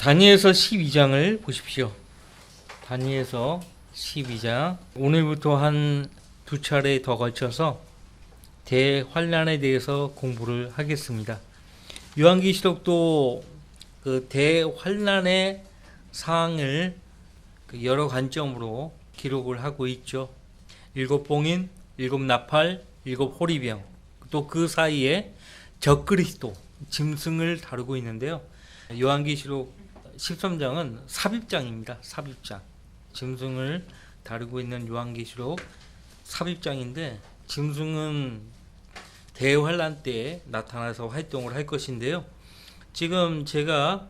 다니엘서 12장을 보십시오. 다니엘서 12장. 오늘부터 한 두 차례 더 걸쳐서 대환란에 대해서 공부를 하겠습니다. 요한계시록도 그 대환란의 사항을 여러 관점으로 기록을 하고 있죠. 7봉인, 7나팔, 7호리병, 또 그 사이에 적그리스도, 짐승을 다루고 있는데요. 요한계시록 13장은 삽입장입니다. 삽입장. 짐승을 다루고 있는 요한계시록 삽입장인데, 짐승은 대환란 때에 나타나서 활동을 할 것인데요. 지금 제가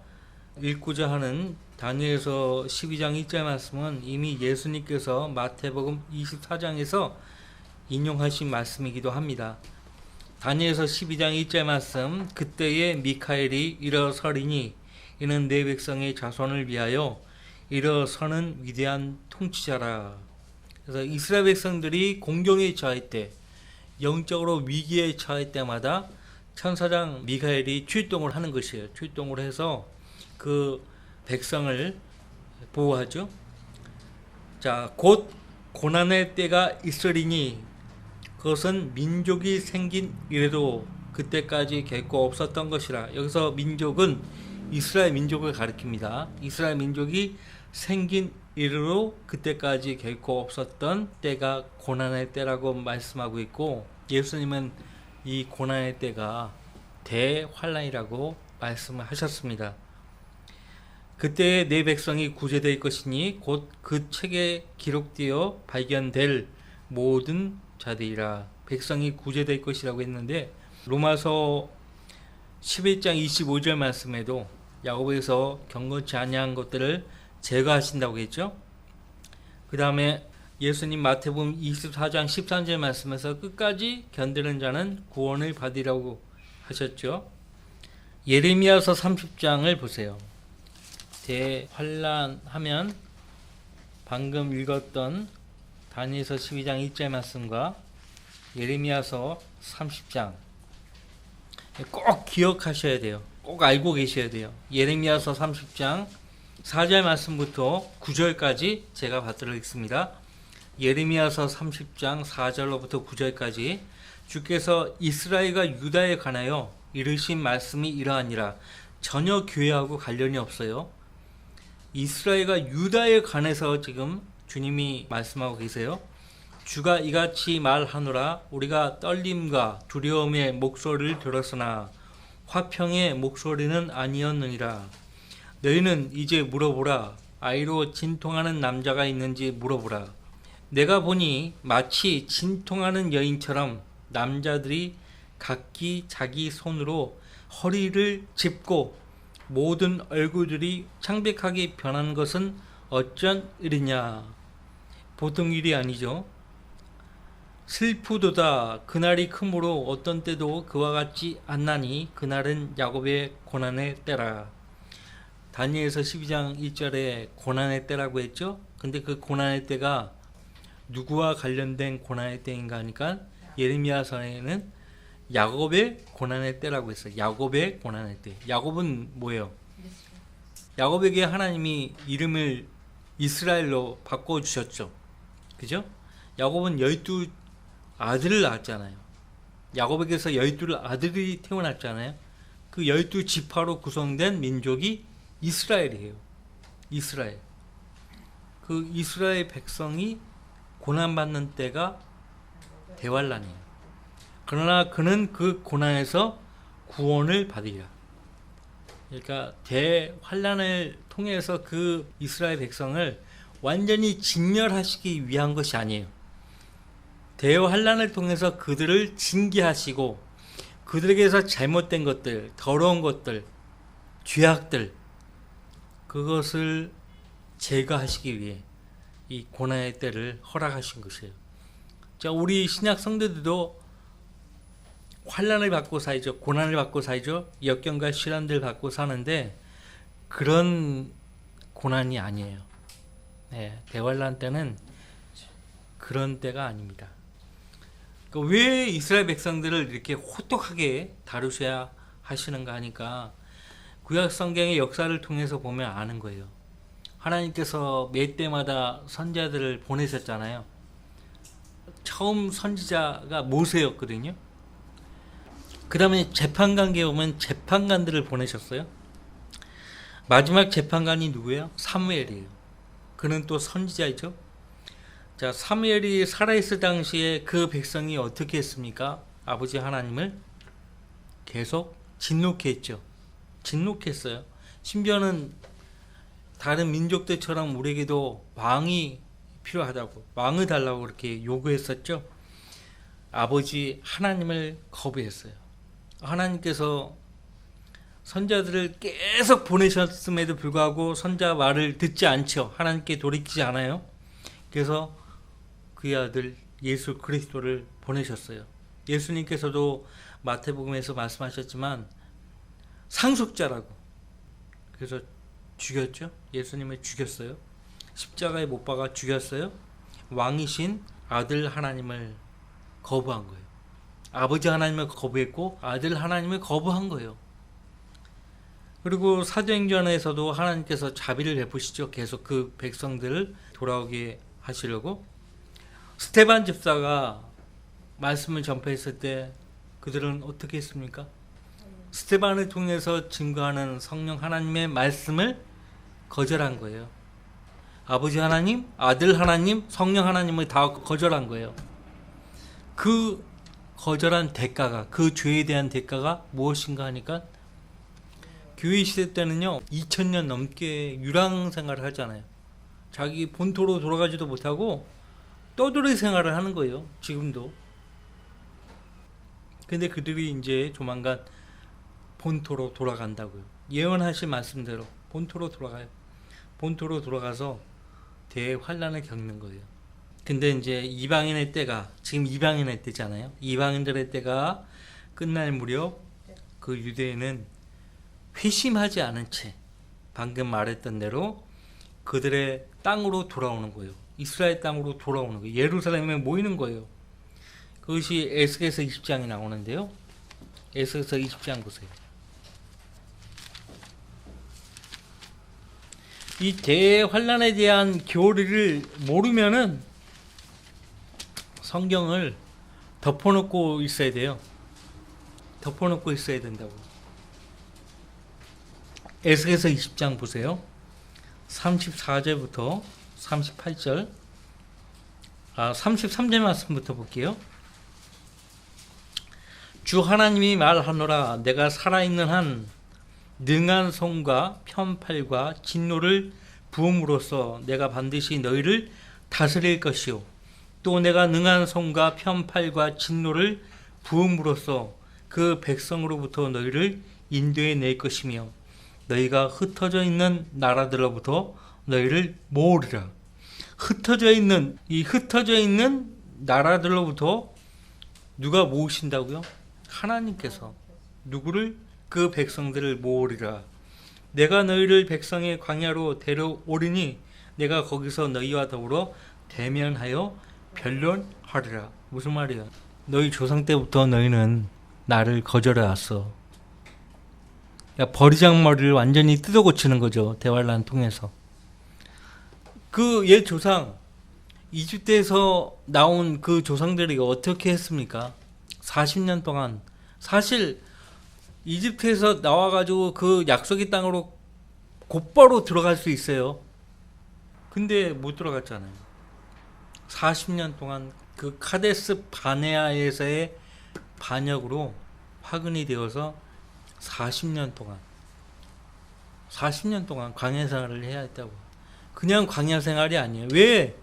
읽고자 하는 다니엘서 12장 1절 말씀은 이미 예수님께서 마태복음 24장에서 인용하신 말씀이기도 합니다. 다니엘서 12장 1절 말씀, 그때에 미카엘이 일어서리니 이는 내 백성의 자손을 위하여 일어서는 위대한 통치자라. 그래서 이스라엘 백성들이 공경에 처할 때, 영적으로 위기에 처할 때마다 천사장 미카엘이 출동을 하는 것이에요. 출동을 해서 그 백성을 보호하죠. 자, 곧 고난의 때가 있으리니 그것은 민족이 생긴 이래도 그때까지 결코 없었던 것이라. 여기서 민족은 이스라엘 민족을 가리킵니다. 이스라엘 민족이 생긴 이래로 그때까지 결코 없었던 때가 고난의 때라고 말씀하고 있고, 예수님은 이 고난의 때가 대환란이라고 말씀을 하셨습니다. 그때 내 백성이 구제될 것이니 곧 그 책에 기록되어 발견될 모든 자들이라. 백성이 구제될 것이라고 했는데, 로마서 11장 25절 말씀에도 야곱에서 경건치 아니한 것들을 제거하신다고 했죠. 그 다음에 예수님 마태복음 24장 13절 말씀에서 끝까지 견디는 자는 구원을 받으리라고 하셨죠. 예레미야서 30장을 보세요. 대환란하면 방금 읽었던 다니엘서 12장 1절 말씀과 예레미야서 30장 꼭 기억하셔야 돼요. 꼭 알고 계셔야 돼요. 예레미야서 30장 4절 말씀부터 9절까지 제가 받들어 읽습니다. 예레미야서 30장 4절로부터 9절까지 주께서 이스라엘과 유다에 관하여 이르신 말씀이 이러하니라. 전혀 교회하고 관련이 없어요. 이스라엘과 유다에 관해서 지금 주님이 말씀하고 계세요. 주가 이같이 말하노라. 우리가 떨림과 두려움의 목소리를 들었으나 화평의 목소리는 아니었느니라. 너희는 이제 물어보라. 아이로 진통하는 남자가 있는지 물어보라. 내가 보니 마치 진통하는 여인처럼 남자들이 각기 자기 손으로 허리를 짚고 모든 얼굴들이 창백하게 변한 것은 어쩐 일이냐. 보통 일이 아니죠. 슬프도다. 그날이 크므로 어떤 때도 그와 같지 않나니 그날은 야곱의 고난의 때라. 다니엘서 12장 1절에 고난의 때라고 했죠. 근데 그 고난의 때가 누구와 관련된 고난의 때인가 하니까 예레미야서에는 야곱의 고난의 때라고 했어요. 야곱의 고난의 때. 야곱은 뭐예요? 야곱에게 하나님이 이름을 이스라엘로 바꿔주셨죠. 그죠? 야곱은 12 아들을 낳았잖아요. 야곱에게서 12 아들이 태어났잖아요. 그 12지파로 구성된 민족이 이스라엘이에요. 이스라엘. 그 이스라엘 백성이 고난받는 때가 대환란이에요. 그러나 그는 그 고난에서 구원을 받으리라. 그러니까 대환란을 통해서 그 이스라엘 백성을 완전히 진멸하시기 위한 것이 아니에요. 대환란을 통해서 그들을 징계하시고 그들에게서 잘못된 것들, 더러운 것들, 죄악들, 그것을 제거하시기 위해 이 고난의 때를 허락하신 것이에요. 자, 우리 신약 성도들도 환난을 받고 살죠. 고난을 받고 살죠. 역경과 시련들 받고 사는데 그런 고난이 아니에요. 네, 대환란 때는 그런 때가 아닙니다. 그러니까 왜 이스라엘 백성들을 이렇게 호떡하게 다루셔야 하시는가 하니까 구약 성경의 역사를 통해서 보면 아는 거예요. 하나님께서 매 때마다 선지자들을 보내셨잖아요. 처음 선지자가 모세였거든요. 그 다음에 재판관계에 오면 재판관들을 보내셨어요. 마지막 재판관이 누구예요? 사무엘이에요. 그는 또 선지자이죠. 자, 사무엘이 살아있을 당시에 그 백성이 어떻게 했습니까? 아버지 하나님을 계속 진노케 했죠. 진노했어요. 심지어는 다른 민족들처럼 우리에게도 왕이 필요하다고, 왕을 달라고 그렇게 요구했었죠. 아버지 하나님을 거부했어요. 하나님께서 선자들을 계속 보내셨음에도 불구하고 선자 말을 듣지 않죠. 하나님께 돌이키지 않아요. 그래서 그의 아들 예수 그리스도를 보내셨어요. 예수님께서도 마태복음에서 말씀하셨지만 상속자라고, 그래서 죽였죠. 예수님을 죽였어요. 십자가에 못 박아 죽였어요. 왕이신 아들 하나님을 거부한 거예요. 아버지 하나님을 거부했고 아들 하나님을 거부한 거예요. 그리고 사도행전에서도 하나님께서 자비를 베푸시죠. 계속 그 백성들을 돌아오게 하시려고. 스데반 집사가 말씀을 전파했을 때 그들은 어떻게 했습니까? 스데반을 통해서 증거하는 성령 하나님의 말씀을 거절한 거예요. 아버지 하나님, 아들 하나님, 성령 하나님을 다 거절한 거예요. 그 거절한 대가가, 그 죄에 대한 대가가 무엇인가 하니까, 교회 시대 때는요 2000년 넘게 유랑 생활을 하잖아요. 자기 본토로 돌아가지도 못하고 떠돌이 생활을 하는 거예요. 지금도. 근데 그들이 이제 조만간 본토로 돌아간다고요. 예언하신 말씀대로 본토로 돌아가요. 본토로 돌아가서 대환란을 겪는 거예요. 근데 이제 이방인의 때가, 지금 이방인의 때잖아요. 이방인들의 때가 끝날 무렵 그 유대인은 회심하지 않은 채 방금 말했던 대로 그들의 땅으로 돌아오는 거예요. 이스라엘 땅으로 돌아오는 거예요. 예루살렘에 모이는 거예요. 그것이 에스겔서 20장에 나오는데요. 에스겔서 20장 보세요. 이 대환란에 대한 교리를 모르면은 성경을 덮어놓고 있어야 돼요. 덮어놓고 있어야 된다고. 에스겔서 20장 보세요. 34절부터 38절, 33절 말씀부터 볼게요. 주 하나님이 말하노라. 내가 살아있는 한 능한 손과 편팔과 진노를 부음으로써 내가 반드시 너희를 다스릴 것이요, 또 내가 능한 손과 편팔과 진노를 부음으로써 그 백성으로부터 너희를 인도해 낼 것이며 너희가 흩어져 있는 나라들로부터 너희를 모으리라. 흩어져 있는 나라들로부터 누가 모으신다고요? 하나님께서. 누구를? 그 백성들을 모으리라. 내가 너희를 백성의 광야로 데려오리니 내가 거기서 너희와 더불어 대면하여 변론하리라. 무슨 말이야? 너희 조상 때부터 너희는 나를 거절해 왔어. 버리장머리를 완전히 뜯어 고치는 거죠. 대환란 통해서. 그 옛 조상, 이집트에서 나온 그 조상들이 어떻게 했습니까? 40년 동안. 사실 이집트에서 나와가지고 그 약속의 땅으로 곧바로 들어갈 수 있어요. 근데 못 들어갔잖아요. 40년 동안 그 카데스 바네아에서의 반역으로 화근이 되어서 40년 동안 광야 생활을 해야 했다고. 그냥 광야 생활이 아니에요. 왜?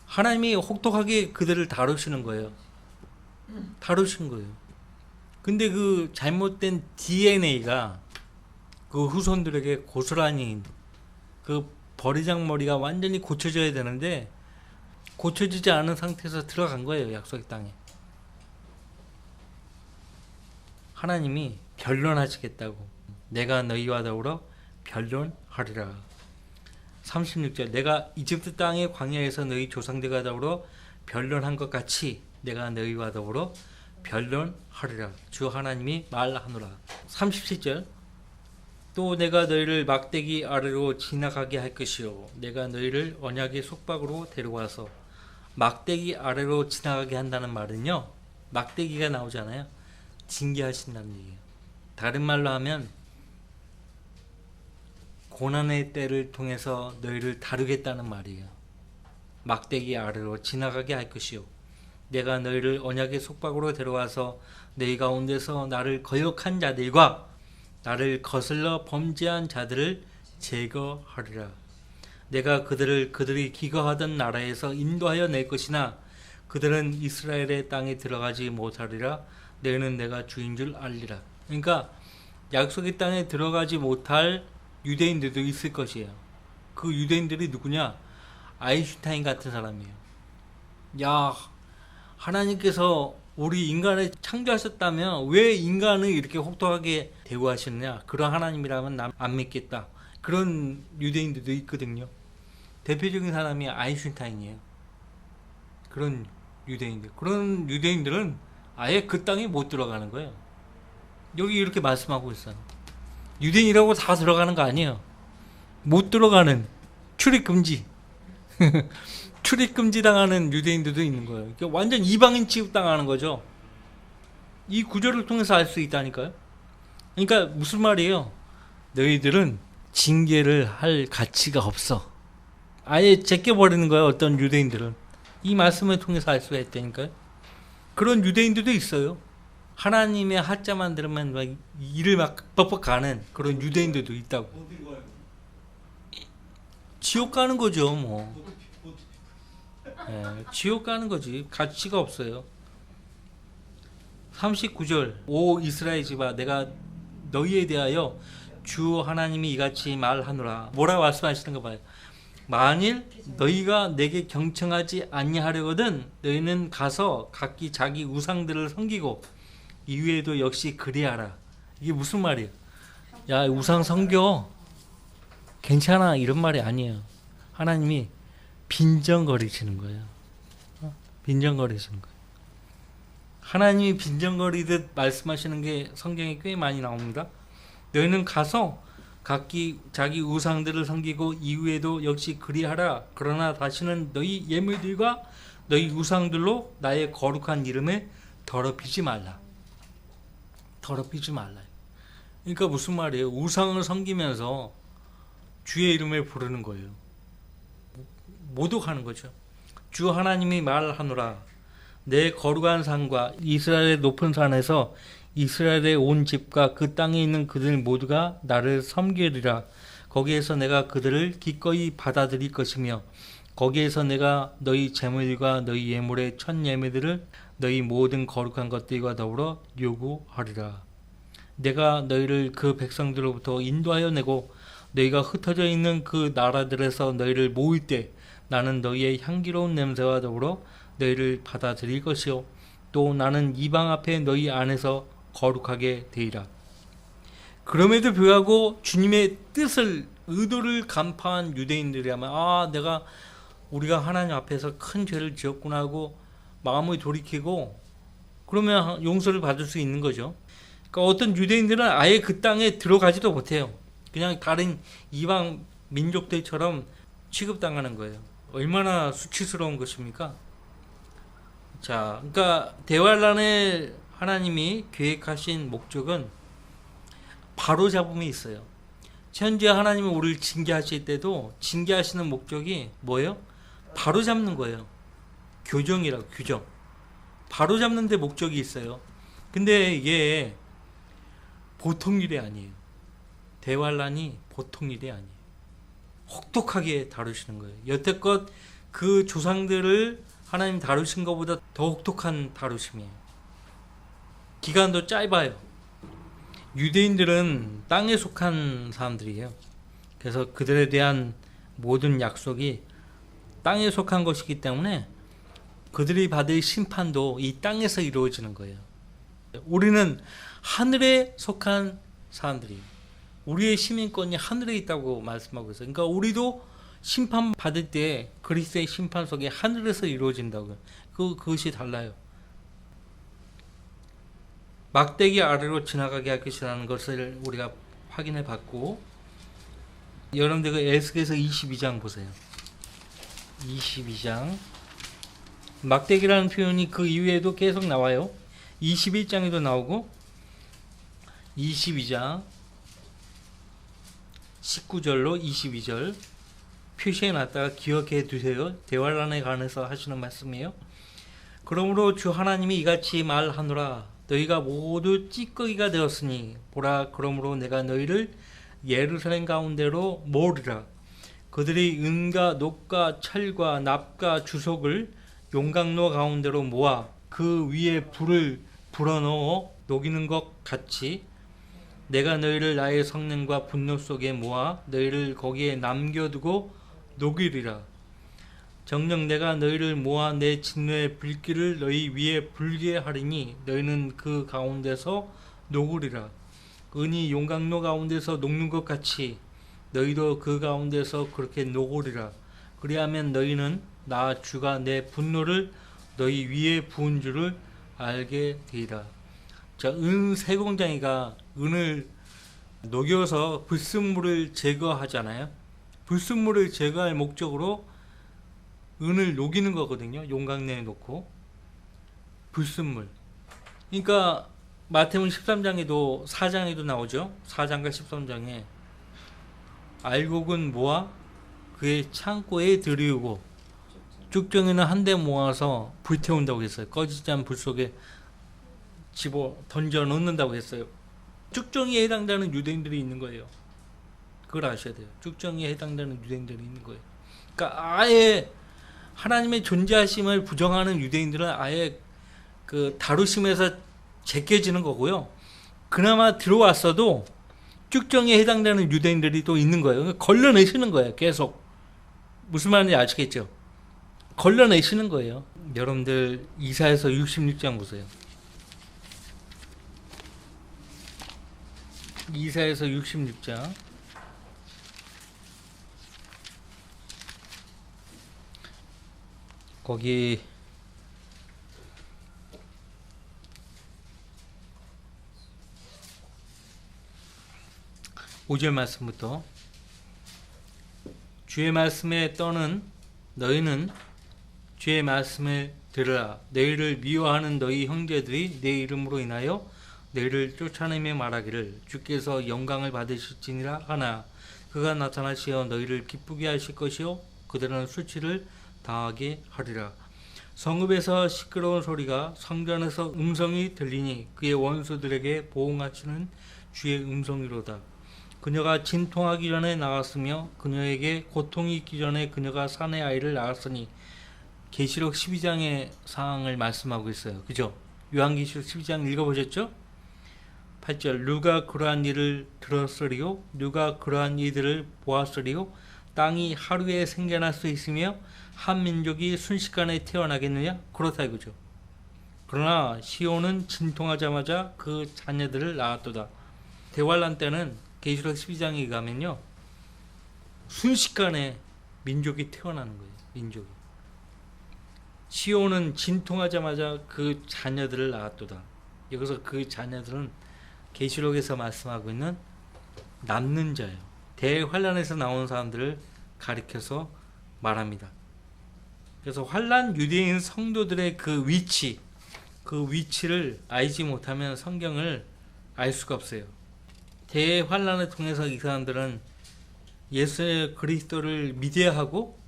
하나님이 혹독하게 그들을 다루시는 거예요. 다루신 거예요. 근데 그 잘못된 DNA가 그 후손들에게 고스란히, 그 버리장머리가 완전히 고쳐져야 되는데 고쳐지지 않은 상태에서 들어간 거예요. 약속의 땅에. 하나님이 변론하시겠다고. 내가 너희와 더불어 변론하리라. 36절, 내가 이집트 땅의 광야에서 너희 조상들과 더불어 변론한 것 같이 내가 너희와 더불어 변론하리라. 주 하나님이 말하노라. 37절, 또 내가 너희를 막대기 아래로 지나가게 할 것이요 내가 너희를 언약의 속박으로 데려와서 막대기 아래로 지나가게 한다는 말은요, 막대기가 나오잖아요. 징계하신다는 얘기예요. 다른 말로 하면 고난의 때를 통해서 너희를 다루겠다는 말이에요. 막대기 아래로 지나가게 할 것이요 내가 너희를 언약의 속박으로 데려와서 너희 가운데서 나를 거역한 자들과 나를 거슬러 범죄한 자들을 제거하리라. 내가 그들이 기거하던 나라에서 인도하여 낼 것이나 그들은 이스라엘의 땅에 들어가지 못하리라. 너희는 내가 주인 줄 알리라. 그러니까 약속의 땅에 들어가지 못할 유대인들도 있을 것이에요. 그 유대인들이 누구냐? 아인슈타인 같은 사람이에요. 야, 하나님께서 우리 인간을 창조하셨다면 왜 인간을 이렇게 혹독하게 대우하시느냐? 그런 하나님이라면 난 안 믿겠다. 그런 유대인들도 있거든요. 대표적인 사람이 아인슈타인이에요. 그런 유대인들은 아예 그 땅에 못 들어가는 거예요. 여기 이렇게 말씀하고 있어요. 유대인이라고 다 들어가는 거 아니에요. 못 들어가는, 출입금지. 출입금지 당하는 유대인들도 있는 거예요. 그러니까 완전 이방인 취급당하는 거죠. 이 구절을 통해서 알 수 있다니까요. 그러니까 무슨 말이에요? 너희들은 징계를 할 가치가 없어. 아예 제껴버리는 거예요. 어떤 유대인들은. 이 말씀을 통해서 알 수가 있다니까요. 그런 유대인들도 있어요. 하나님의 하자만 들으면 막 이를 막 뻑뻑 가는 그런 유대인들도 있다고. 지옥 가는 거죠, 뭐. 지옥 가는 거지. 가치가 없어요. 39절 오 이스라엘 집아 내가 너희에 대하여 주 하나님이 이같이 말하노라. 뭐라 말씀하시는 거 봐요. 만일 너희가 내게 경청하지 아니하려거든 너희는 가서 각기 자기 우상들을 섬기고 이후에도 역시 그리하라. 이게 무슨 말이에요? 야, 우상 섬겨 괜찮아 이런 말이 아니에요. 하나님이 빈정거리시는 거예요. 빈정거리시는 거예요. 하나님이 빈정거리듯 말씀하시는 게 성경에 꽤 많이 나옵니다. 너희는 가서 각기 자기 우상들을 섬기고 이후에도 역시 그리하라. 그러나 다시는 너희 예물들과 너희 우상들로 나의 거룩한 이름을 더럽히지 말라. 더럽히지 말라. 그러니까 무슨 말이에요? 우상을 섬기면서 주의 이름을 부르는 거예요. 모독하는 거죠. 주 하나님이 말하노라. 내 거룩한 산과 이스라엘의 높은 산에서 이스라엘의 온 집과 그 땅에 있는 그들 모두가 나를 섬기리라. 거기에서 내가 그들을 기꺼이 받아들일 것이며 거기에서 내가 너희 재물과 너희 예물의 첫 예물들을 너희 모든 거룩한 것들과 더불어 요구하리라. 내가 너희를 그 백성들로부터 인도하여 내고 너희가 흩어져 있는 그 나라들에서 너희를 모을 때 나는 너희의 향기로운 냄새와 더불어 너희를 받아들일 것이요 또 나는 이방 앞에 너희 안에서 거룩하게 되리라. 그럼에도 불구하고 주님의 뜻을 의도를 간파한 유대인들이라면 우리가 하나님 앞에서 큰 죄를 지었구나 하고 마음을 돌이키고 그러면 용서를 받을 수 있는 거죠. 그러니까 어떤 유대인들은 아예 그 땅에 들어가지도 못해요. 그냥 다른 이방 민족들처럼 취급당하는 거예요. 얼마나 수치스러운 것입니까? 자, 그러니까 대환란에 하나님이 계획하신 목적은 바로잡음이 있어요. 현재 하나님은 우리를 징계하실 때도 징계하시는 목적이 뭐예요? 바로잡는 거예요. 교정이라고, 규정. 바로잡는 데 목적이 있어요. 근데 이게 보통 일이 아니에요. 대환란이 보통 일이 아니에요. 혹독하게 다루시는 거예요. 여태껏 그 조상들을 하나님 다루신 것보다 더 혹독한 다루심이에요. 기간도 짧아요. 유대인들은 땅에 속한 사람들이에요. 그래서 그들에 대한 모든 약속이 땅에 속한 것이기 때문에 그들이 받을 심판도 이 땅에서 이루어지는 거예요. 우리는 하늘에 속한 사람들이에요. 우리의 시민권이 하늘에 있다고 말씀하고 있어요. 그러니까 우리도 심판 받을 때 그리스도의 심판 속에 하늘에서 이루어진다고요. 그것이 달라요. 막대기 아래로 지나가게 할 것이라는 것을 우리가 확인해 봤고, 여러분들 그 에스겔서 22장 보세요. 22장 막대기라는 표현이 그 이후에도 계속 나와요. 21장에도 나오고 22장 19절로 22절 표시해 놨다가 기억해 두세요. 대환란에 관해서 하시는 말씀이에요. 그러므로 주 하나님이 이같이 말하노라. 너희가 모두 찌꺼기가 되었으니 보라, 그러므로 내가 너희를 예루살렘 가운데로 모으리라. 그들이 은과 녹과 철과 납과 주석을 용광로 가운데로 모아 그 위에 불을 불어넣어 녹이는 것 같이 내가 너희를 나의 성령과 분노 속에 모아 너희를 거기에 남겨두고 녹이리라. 정녕 내가 너희를 모아 내 진노의 불길을 너희 위에 불게 하리니 너희는 그 가운데서 녹으리라. 은이 용광로 가운데서 녹는 것 같이 너희도 그 가운데서 그렇게 녹으리라. 그리하면 너희는 나 주가 내 분노를 너희 위에 부은 줄을 알게 되리라. 자, 은 세공장이가 은을 녹여서 불순물을 제거하잖아요. 불순물을 제거할 목적으로 은을 녹이는 거거든요. 용광로에 놓고 불순물. 그러니까 마태복음 13장에도 4장에도 나오죠. 4장과 13장에 알곡은 모아 그의 창고에 들이우고 쭉정이는 한데 모아서 불태운다고 했어요. 꺼지지 않은 불 속에 집어 던져 넣는다고 했어요. 쭉정이에 해당되는 유대인들이 있는 거예요. 그걸 아셔야 돼요. 쭉정이에 해당되는 유대인들이 있는 거예요. 그러니까 아예 하나님의 존재하심을 부정하는 유대인들은 아예 그 다루심에서 제껴지는 거고요. 그나마 들어왔어도 쭉정이에 해당되는 유대인들이 또 있는 거예요. 걸러내시는 거예요. 계속. 무슨 말인지 아시겠죠? 걸러내시는 거예요. 여러분들 이사야서 66장 보세요. 이사야서 66장 거기 5절 말씀부터 주의 말씀에 떠는 너희는 주의 말씀을 들으라. 너희를 미워하는 너희 형제들이 내 이름으로 인하여 너희를 쫓아내며 말하기를 주께서 영광을 받으실지니라 하나 그가 나타나시어 너희를 기쁘게 하실 것이요 그들은 수치를 당하게 하리라. 성읍에서 시끄러운 소리가 성전에서 음성이 들리니 그의 원수들에게 보응하시는 주의 음성이로다. 그녀가 진통하기 전에 나왔으며 그녀에게 고통이 있기 전에 그녀가 사내 아이를 낳았으니 계시록 12장의 상황을 말씀하고 있어요. 그죠? 요한계시록 12장 읽어보셨죠? 8절 누가 그러한 일을 들었으리요? 누가 그러한 이들을 보았으리요? 땅이 하루에 생겨날 수 있으며 한 민족이 순식간에 태어나겠느냐? 그렇다 이거죠. 그러나 시온은 진통하자마자 그 자녀들을 낳았도다. 대환란 때는 계시록 12장에 가면요 순식간에 민족이 태어나는 거예요. 민족이. 시온은 진통하자마자 그 자녀들을 낳았도다. 여기서 그 자녀들은 계시록에서 말씀하고 있는 남는 자예요. 대환란에서 나오는 사람들을 가리켜서 말합니다. 그래서 환란 유대인 성도들의 그 위치를 알지 못하면 성경을 알 수가 없어요. 대환란을 통해서 이 사람들은 예수 그리스도를 믿어야 하고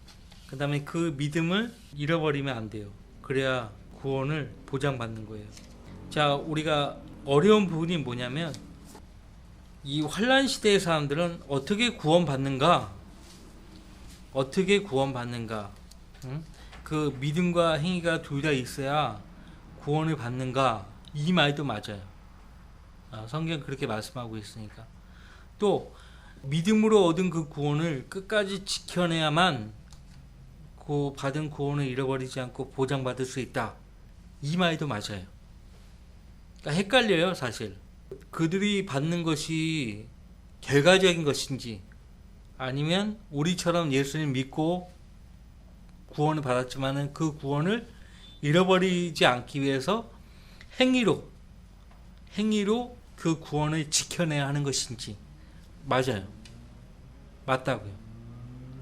그 다음에 그 믿음을 잃어버리면 안 돼요. 그래야 구원을 보장받는 거예요. 자, 우리가 어려운 부분이 뭐냐면 이 환란 시대의 사람들은 어떻게 구원받는가? 어떻게 구원받는가? 응? 그 믿음과 행위가 둘 다 있어야 구원을 받는가? 이 말도 맞아요. 성경 그렇게 말씀하고 있으니까. 또 믿음으로 얻은 그 구원을 끝까지 지켜내야만 그 받은 구원을 잃어버리지 않고 보장받을 수 있다. 이 말도 맞아요. 그러니까 헷갈려요, 사실. 그들이 받는 것이 결과적인 것인지 아니면 우리처럼 예수님 믿고 구원을 받았지만은 그 구원을 잃어버리지 않기 위해서 행위로 그 구원을 지켜내야 하는 것인지 맞아요. 맞다고요.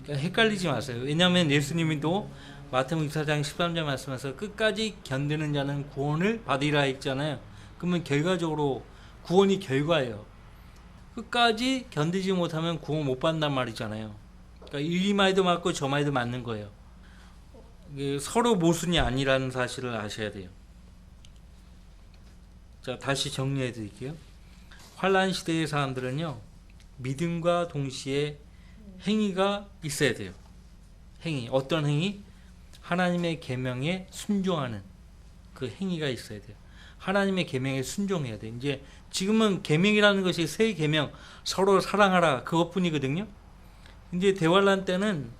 그러니까 헷갈리지 마세요. 왜냐하면 예수님이 또 마태복음 24장 13절 말씀에서 끝까지 견디는 자는 구원을 받으리라 했잖아요. 그러면 결과적으로 구원이 결과예요. 끝까지 견디지 못하면 구원 못 받는단 말이잖아요. 그러니까 이 말도 맞고 저 말도 맞는 거예요. 이게 서로 모순이 아니라는 사실을 아셔야 돼요. 자, 다시 정리해 드릴게요. 환란 시대의 사람들은요, 믿음과 동시에 행위가 있어야 돼요. 행위. 어떤 행위? 하나님의 계명에 순종하는 그 행위가 있어야 돼요. 하나님의 계명에 순종해야 돼요. 이제 지금은 계명이라는 것이 새 계명, 서로 사랑하라 그것뿐이거든요. 이제 대환란 때는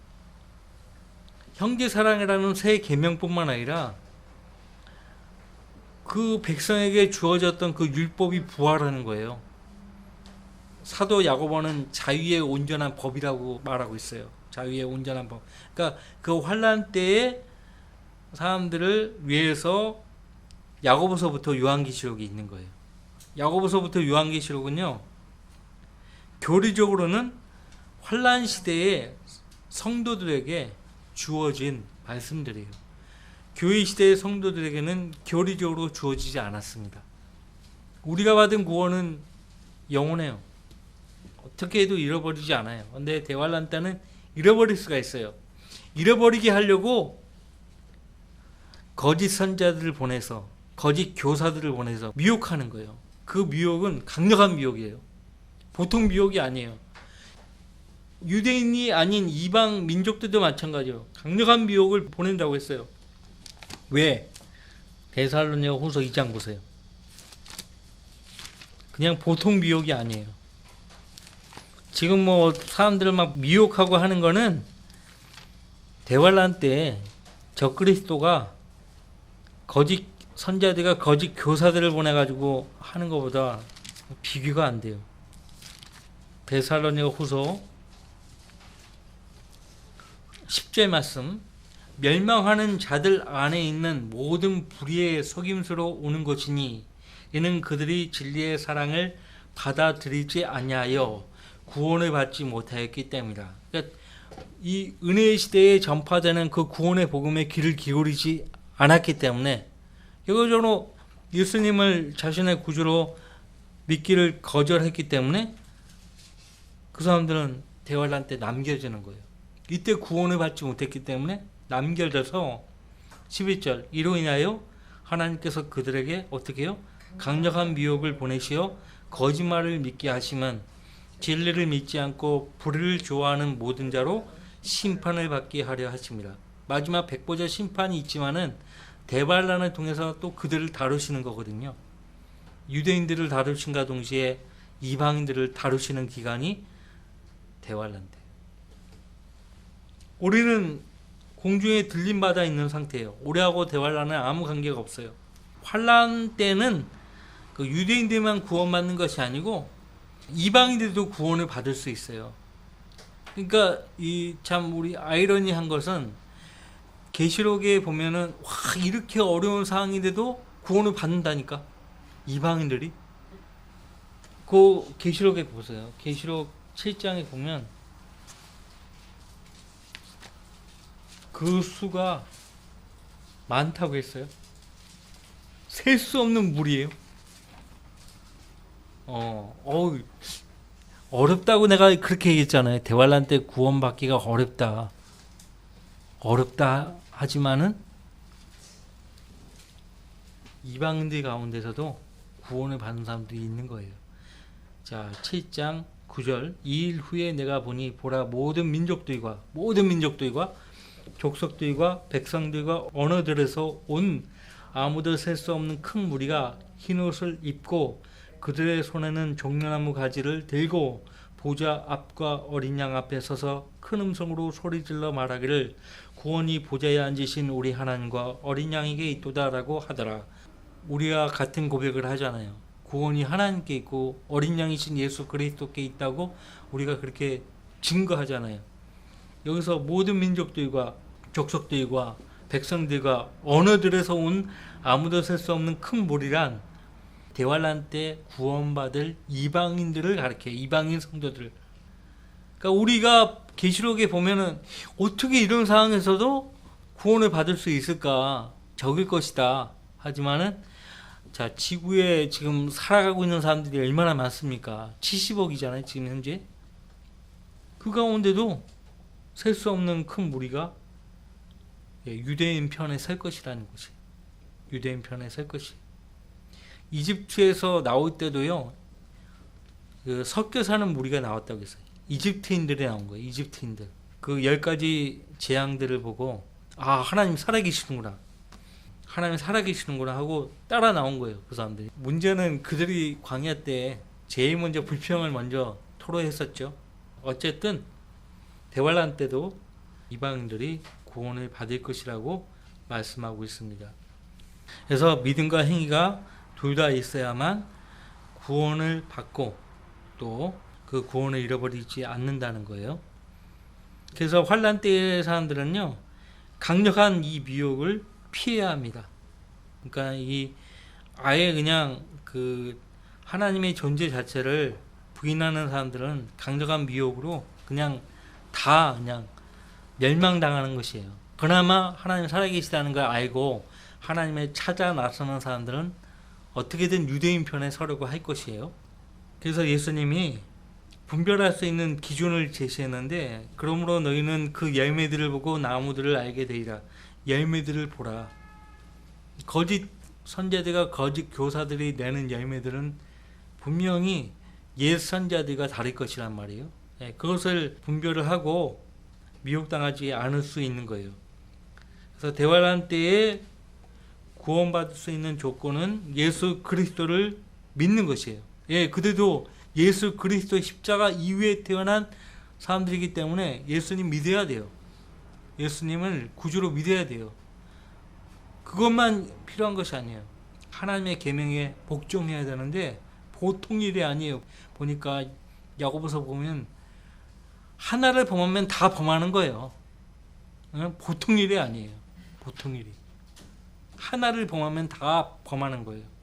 형제 사랑이라는 새 계명뿐만 아니라 그 백성에게 주어졌던 그 율법이 부활하는 거예요. 사도 야고보는 자유의 온전한 법이라고 말하고 있어요. 자유의 온전한 법. 그러니까 그 환란 때에 사람들을 위해서 야고보서부터 요한계시록이 있는 거예요. 야고보서부터 요한계시록은요, 교리적으로는 환란 시대에 성도들에게 주어진 말씀들이에요. 교회 시대의 성도들에게는 교리적으로 주어지지 않았습니다. 우리가 받은 구원은 영원해요. 어떻게 해도 잃어버리지 않아요. 근데 대환란 때는 잃어버릴 수가 있어요. 잃어버리게 하려고 거짓 선자들을 보내서, 거짓 교사들을 보내서 미혹하는 거예요. 그 미혹은 강력한 미혹이에요. 보통 미혹이 아니에요. 유대인이 아닌 이방 민족들도 마찬가지예요. 강력한 미혹을 보낸다고 했어요. 왜? 데살로니가 후서 2장 보세요. 그냥 보통 미혹이 아니에요. 지금 뭐 사람들을 막 미혹하고 하는 거는 대환란 때 적그리스도가 거짓 선자들과 거짓 교사들을 보내가지고 하는 것보다 비교가 안 돼요. 데살로니가 후서 10절 말씀, 멸망하는 자들 안에 있는 모든 불의의 속임수로 오는 것이니 이는 그들이 진리의 사랑을 받아들이지 아니하여 구원을 받지 못하였기 때문이다. 그러니까 이 은혜의 시대에 전파되는 그 구원의 복음에 귀를 기울이지 않았기 때문에, 결과적으로 예수님을 자신의 구주로 믿기를 거절했기 때문에 그 사람들은 대환란 때 남겨지는 거예요. 이때 구원을 받지 못했기 때문에 남겨져서 11절, 이로 인하여 하나님께서 그들에게 어떻게 해요? 강력한 미혹을 보내시어 거짓말을 믿게 하시면 진리를 믿지 않고 불의를 좋아하는 모든 자로 심판을 받게 하려 하십니다. 마지막 백보자 심판이 있지만은 대환란을 통해서 또 그들을 다루시는 거거든요. 유대인들을 다루신과 동시에 이방인들을 다루시는 기간이 대환란 때. 우리는 공중에 들림받아 있는 상태예요. 우리하고 대환란은 아무 관계가 없어요. 환란 때는 그 유대인들만 구원받는 것이 아니고 이방인들도 구원을 받을 수 있어요. 그러니까 이 참 우리 아이러니한 것은 계시록에 보면은 와, 이렇게 어려운 상황인데도 구원을 받는다니까, 이방인들이. 그 계시록에 보세요. 계시록 7장에 보면 그 수가 많다고 했어요. 셀 수 없는 물이에요. 어렵다고 내가 그렇게 얘기했잖아요. 대환란 때 구원받기가 어렵다 하지만은 이방인들 가운데서도 구원을 받는 사람들이 있는 거예요. 자, 7장 9절, 2일 후에 내가 보니 보라 모든 민족들과 족속들과 백성들과 언어들에서 온 아무도 셀 수 없는 큰 무리가 흰옷을 입고 그들의 손에는 종려나무 가지를 들고 보좌 앞과 어린 양 앞에 서서 큰 음성으로 소리질러 말하기를 구원이 보좌에 앉으신 우리 하나님과 어린 양에게 있도다라고 하더라. 우리가 같은 고백을 하잖아요. 구원이 하나님께 있고 어린 양이신 예수 그리스도께 있다고 우리가 그렇게 증거하잖아요. 여기서 모든 민족들과 족속들과 백성들과 언어들에서 온 아무도 셀 수 없는 큰 무리란 대환란 때 구원받을 이방인들을 가리켜요. 이방인 성도들. 그러니까 우리가 계시록에 보면은 어떻게 이런 상황에서도 구원을 받을 수 있을까? 적을 것이다. 하지만은 자, 지구에 지금 살아가고 있는 사람들이 얼마나 많습니까? 70억이잖아요, 지금 현재. 그 가운데도 셀 수 없는 큰 무리가 유대인 편에 설 것이라는 것이. 유대인 편에 설 것이. 이집트에서 나올 때도요, 그 섞여 사는 무리가 나왔다고 했어요. 이집트인들이 나온 거예요, 이집트인들. 그 10가지 재앙들을 보고, 아, 하나님 살아계시는구나. 하나님 살아계시는구나 하고 따라 나온 거예요, 그 사람들이. 문제는 그들이 광야 때 제일 먼저 불평을 먼저 토로했었죠. 어쨌든 대환란 때도 이방인들이 구원을 받을 것이라고 말씀하고 있습니다. 그래서 믿음과 행위가 둘 다 있어야만 구원을 받고 또 그 구원을 잃어버리지 않는다는 거예요. 그래서 환란 때의 사람들은요, 강력한 이 미혹을 피해야 합니다. 그러니까 이 아예 그냥 그 하나님의 존재 자체를 부인하는 사람들은 강력한 미혹으로 그냥 다 그냥 멸망당하는 것이에요. 그나마 하나님 살아계시다는 걸 알고 하나님을 찾아 나서는 사람들은 어떻게든 유대인 편에 서려고 할 것이에요. 그래서 예수님이 분별할 수 있는 기준을 제시했는데, 그러므로 너희는 그 열매들을 보고 나무들을 알게 되리라. 열매들을 보라. 거짓 선자들과 거짓 교사들이 내는 열매들은 분명히 옛 선자들과 다를 것이란 말이에요. 그것을 분별을 하고 미혹당하지 않을 수 있는 거예요. 그래서 대환란 때에 구원받을 수 있는 조건은 예수 그리스도를 믿는 것이에요. 그들도 예수 그리스도 십자가 이후에 태어난 사람들이기 때문에 예수님 믿어야 돼요. 예수님을 구주로 믿어야 돼요. 그것만 필요한 것이 아니에요. 하나님의 계명에 복종해야 되는데 보통 일이 아니에요. 보니까 야고보서 보면 하나를 범하면 다 범하는 거예요. 보통 일이 아니에요. 보통 일이. 하나를 범하면 다 범하는 거예요.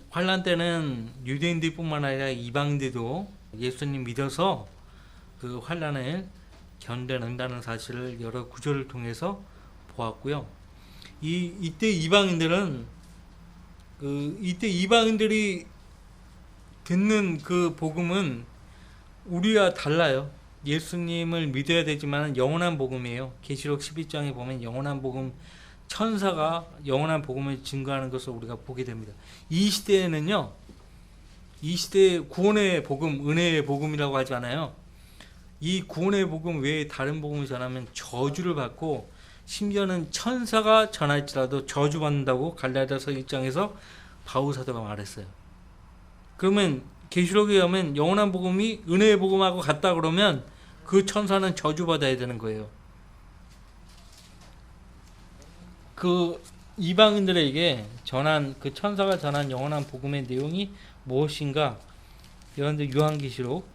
환란 때는 유대인들뿐만 아니라 이방인들도 예수님 믿어서 그 환란을 견뎌낸다는 사실을 여러 구절을 통해서 보았고요. 이때 이방인들은 이때 이방인들이 듣는 그 복음은 우리와 달라요. 예수님을 믿어야 되지만 영원한 복음이에요. 계시록 12장에 보면 영원한 복음, 천사가 영원한 복음을 증거하는 것을 우리가 보게 됩니다. 이 시대에는요, 이 시대에 구원의 복음, 은혜의 복음이라고 하잖아요. 이 구원의 복음 외에 다른 복음을 전하면 저주를 받고, 심지어는 천사가 전할지라도 저주받는다고 갈라디아서 1장에서 바울 사도가 말했어요. 그러면 계시록에 가면 영원한 복음이 은혜의 복음하고 같다 그러면 그 천사는 저주받아야 되는 거예요. 그 이방인들에게 전한 그 천사가 전한 영원한 복음의 내용이 무엇인가? 여러분들 요한계시록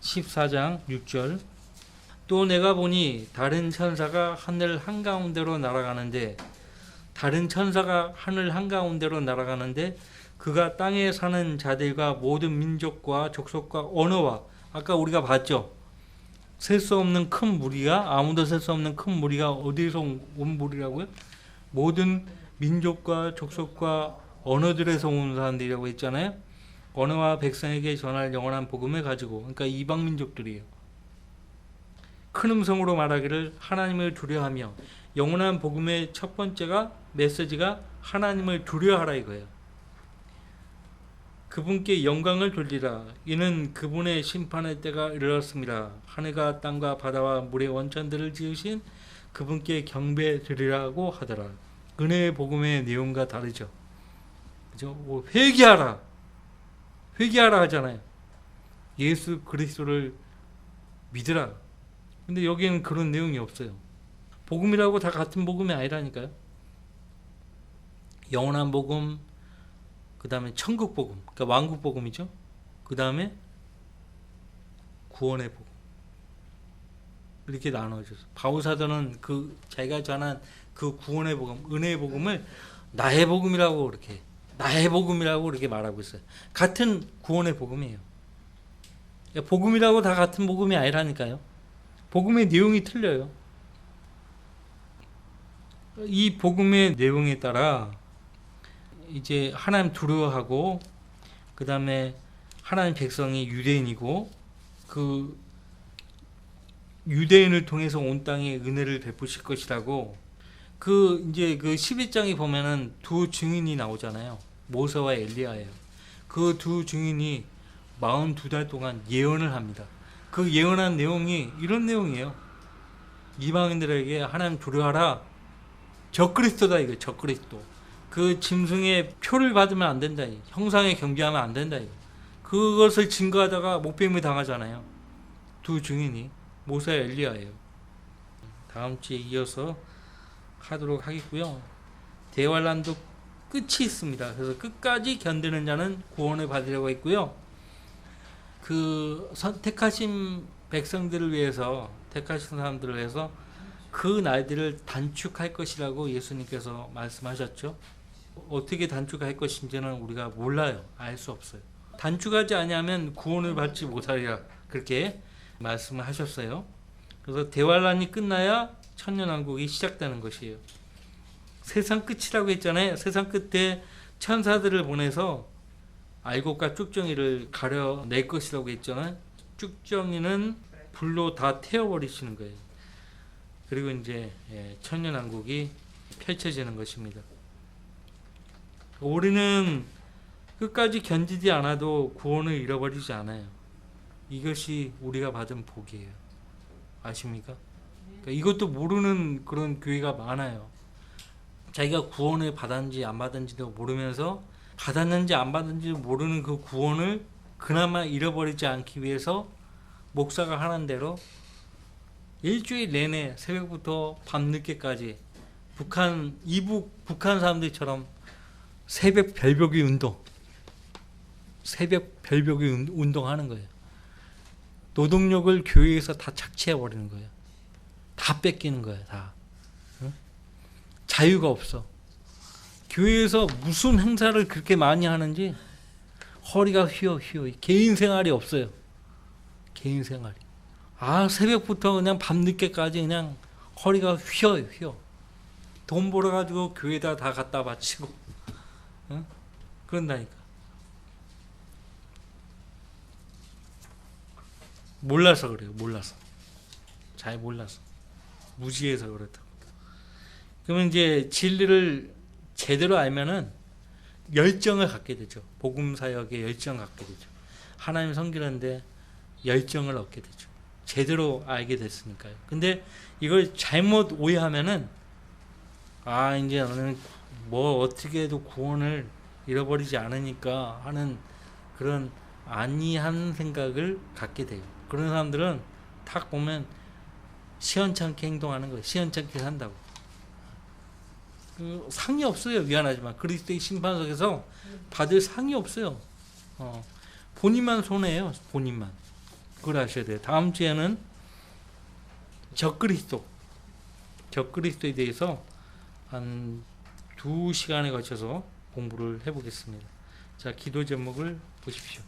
14장 6절. 또 내가 보니 다른 천사가 하늘 한가운데로 날아가는데, 다른 천사가 하늘 한가운데로 날아가는데 그가 땅에 사는 자들과 모든 민족과 족속과 언어와, 아까 우리가 봤죠? 셀 수 없는 큰 무리가, 아무도 셀 수 없는 큰 무리가 어디서 온 무리라고요? 모든 민족과 족속과 언어들에서 온 사람들이라고 했잖아요. 언어와 백성에게 전할 영원한 복음을 가지고, 그러니까 이방 민족들이에요. 큰 음성으로 말하기를 하나님을 두려워하며, 영원한 복음의 첫 번째가, 메시지가 하나님을 두려워하라 이거예요. 그분께 영광을 돌리라. 이는 그분의 심판의 때가 이르렀습니다. 하늘과 땅과 바다와 물의 원천들을 지으신 그분께 경배 드리라고 하더라. 은혜의 복음의 내용과 다르죠. 그죠? 회개하라. 회개하라 하잖아요. 예수 그리스도를 믿으라. 근데 여기에는 그런 내용이 없어요. 복음이라고 다 같은 복음이 아니라니까요. 영원한 복음, 그 다음에 천국 복음, 그러니까 왕국 복음이죠. 그 다음에 구원의 복음. 이렇게 나눠져서 바울 사도는 그 자기가 전한 그 구원의 복음, 은혜의 복음을 나의 복음이라고 그렇게 나의 복음이라고 그렇게 말하고 있어요. 같은 구원의 복음이에요. 복음이라고 다 같은 복음이 아니라니까요. 복음의 내용이 틀려요. 이 복음의 내용에 따라 이제 하나님 두려워하고, 그 다음에 하나님 백성이 유대인이고, 그 유대인을 통해서 온 땅에 은혜를 베푸실 것이라고, 그 이제 그 11장에 보면은 두 증인이 나오잖아요. 모세와 엘리야예요. 그 두 증인이 42달 동안 예언을 합니다. 그 예언한 내용이 이런 내용이에요. 이방인들에게 하나님 두려워하라. 적그리스도다 이거. 적그리스도. 그 짐승의 표를 받으면 안 된다. 형상에 경배하면 안 된다. 이거. 그것을 증거하다가 목배임을 당하잖아요. 두 증인이 모세 엘리야예요. 다음 주에 이어서 하도록 하겠고요. 대환란도 끝이 있습니다. 그래서 끝까지 견디는 자는 구원을 받으려고 했고요. 그 택하신 백성들을 위해서, 택하신 사람들을 위해서 그 날들을 단축할 것이라고 예수님께서 말씀하셨죠. 어떻게 단축할 것인지는 우리가 몰라요. 알 수 없어요. 단축하지 아니하면 구원을 받지 못하리라, 그렇게 말씀을 하셨어요. 그래서 대환란이 끝나야 천년왕국이 시작되는 것이에요. 세상 끝이라고 했잖아요. 세상 끝에 천사들을 보내서 알곡과 쭉정이를 가려낼 것이라고 했잖아요. 쭉정이는 불로 다 태워버리시는 거예요. 그리고 이제 천년왕국이 펼쳐지는 것입니다. 우리는 끝까지 견디지 않아도 구원을 잃어버리지 않아요. 이것이 우리가 받은 복이에요. 아십니까? 그러니까 이것도 모르는 그런 교회가 많아요. 자기가 구원을 받았는지 안 받았는지도 모르면서 받았는지 안 받았는지 모르는 그 구원을 그나마 잃어버리지 않기 위해서 목사가 하는 대로 일주일 내내 새벽부터 밤늦게까지 이북 북한 사람들처럼 새벽 별보기 운동하는 거예요. 노동력을 교회에서 다 착취해 버리는 거예요. 다 뺏기는 거예요. 다. 응? 자유가 없어. 교회에서 무슨 행사를 그렇게 많이 하는지 허리가 휘어. 개인 생활이 없어요. 개인 생활이. 새벽부터 그냥 밤늦게까지 그냥 허리가 휘어. 돈 벌어가지고 교회에다 다 갖다 바치고. 응? 그런다니까. 몰라서 그래요. 잘 몰라서. 무지해서 그렇다. 그러면 이제 진리를 제대로 알면은 열정을 갖게 되죠. 복음 사역에 열정을 갖게 되죠. 하나님 섬기는데 열정을 얻게 되죠. 제대로 알게 됐으니까요. 근데 이걸 잘못 오해하면은 이제 나는 뭐 어떻게 해도 구원을 잃어버리지 않으니까 하는 그런 아니한 생각을 갖게 돼요. 그런 사람들은 딱 보면 시원찮게 행동하는 거예요. 시원찮게 산다고. 상이 없어요. 미안하지만 그리스도의 심판석에서 받을 상이 없어요. 본인만 손해예요. 본인만. 그걸 아셔야 돼요. 다음 주에는 적그리스도에 대해서 한 2시간에 걸쳐서 공부를 해보겠습니다. 자, 기도 제목을 보십시오.